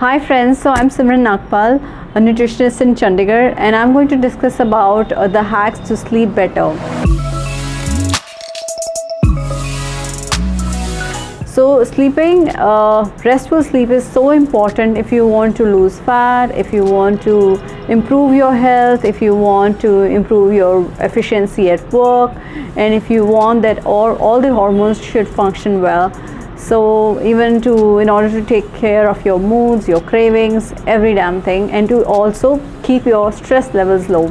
Hi friends, so I'm Simran Nagpal, a nutritionist in Chandigarh, and I'm going to discuss about the hacks to sleep better. So sleeping, restful sleep is so important if you want to lose fat, if you want to improve your health, if you want to improve your efficiency at work, and if you want that all the hormones should function well. So even in order to take care of your moods, your cravings, every damn thing, and to also keep your stress levels low.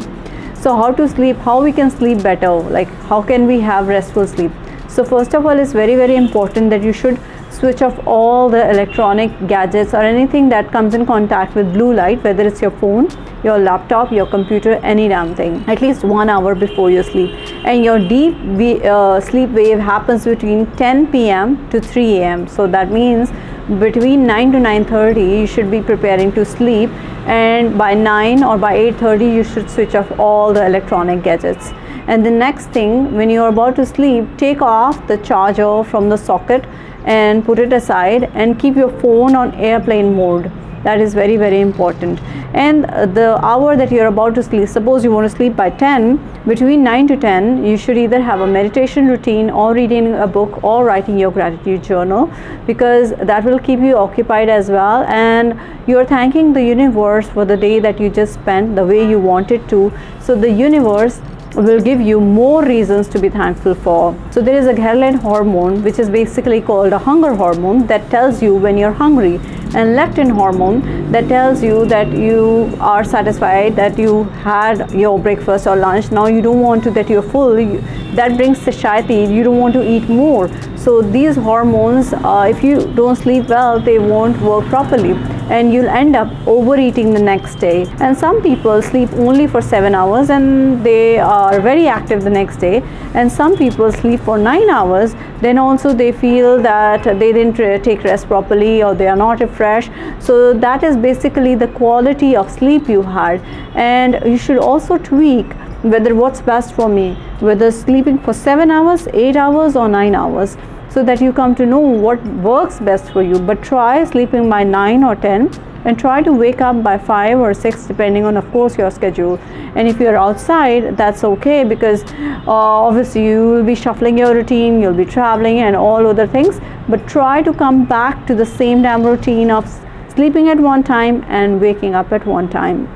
So how to sleep, how we can sleep better, like how can we have restful sleep? So first of all, it's very important that you should switch off all the electronic gadgets or anything that comes in contact with blue light, whether it's your phone, your laptop, your computer, any damn thing, at least 1 hour before you sleep. And your deep sleep wave happens between 10 p.m. to 3 a.m. So that means between 9 to 9:30 you should be preparing to sleep, and by 9 or by 8:30 you should switch off all the electronic gadgets. And the next thing, when you are about to sleep, take off the charger from the socket and put it aside and keep your phone on airplane mode. That is very important. And the hour that you're about to sleep, suppose you want to sleep by 10, between 9 to 10 you should either have a meditation routine or reading a book or writing your gratitude journal, because that will keep you occupied as well, and you're thanking the universe for the day that you just spent the way you wanted to. So the universe will give you more reasons to be thankful for. So there is a ghrelin hormone, which is basically called a hunger hormone, that tells you when you're hungry, and leptin hormone that tells you that you are satisfied, that you had your breakfast or lunch, now you don't want to, that you're full, that brings satiety, you don't want to eat more. So these hormones, if you don't sleep well, they won't work properly and you'll end up overeating the next day. And some people sleep only for 7 hours and they are very active the next day, and some people sleep for 9 hours, then also they feel that they didn't take rest properly or they are not refreshed. So that is basically the quality of sleep you had. And you should also tweak whether what's best for me, whether sleeping for 7 hours, 8 hours or 9 hours, so that you come to know what works best for you. But try sleeping by 9 or 10 and try to wake up by 5 or 6, depending on, of course, your schedule. And if you're outside, that's okay, because obviously you will be shuffling your routine, you'll be traveling and all other things, but try to come back to the same damn routine of sleeping at one time and waking up at one time.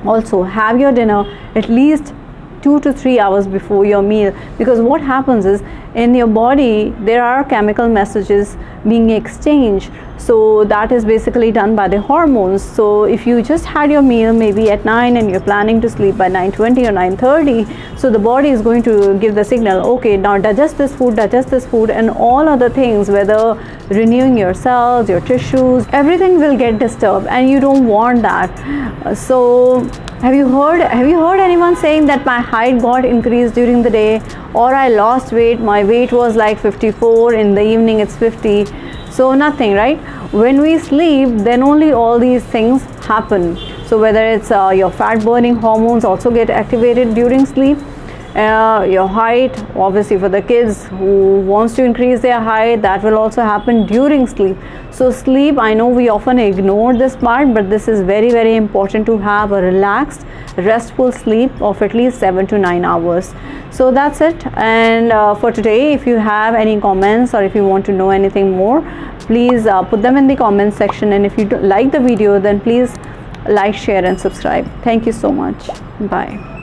Also, have your dinner at least 2 to 3 hours before your meal, because what happens is in your body there are chemical messages being exchanged. So that is basically done by the hormones. So if you just had your meal maybe at 9 and you're planning to sleep by 9:20 or 9:30, so the body is going to give the signal, okay, now digest this food, and all other things, whether renewing your cells, your tissues, everything will get disturbed, and you don't want that. So have you heard anyone saying that my height got increased during the day, or I lost weight, my weight was like 54, in the evening it's 50? So nothing, right? When we sleep, then only all these things happen. So whether it's your fat burning hormones also get activated during sleep, your height, obviously for the kids who wants to increase their height, that will also happen during sleep. So sleep, I know we often ignore this part, but this is very important to have a relaxed, restful sleep of at least 7 to 9 hours. So that's it. And for today, if you have any comments or if you want to know anything more, please put them in the comment section. And if you like the video, then please like, share and subscribe. Thank you so much. Bye.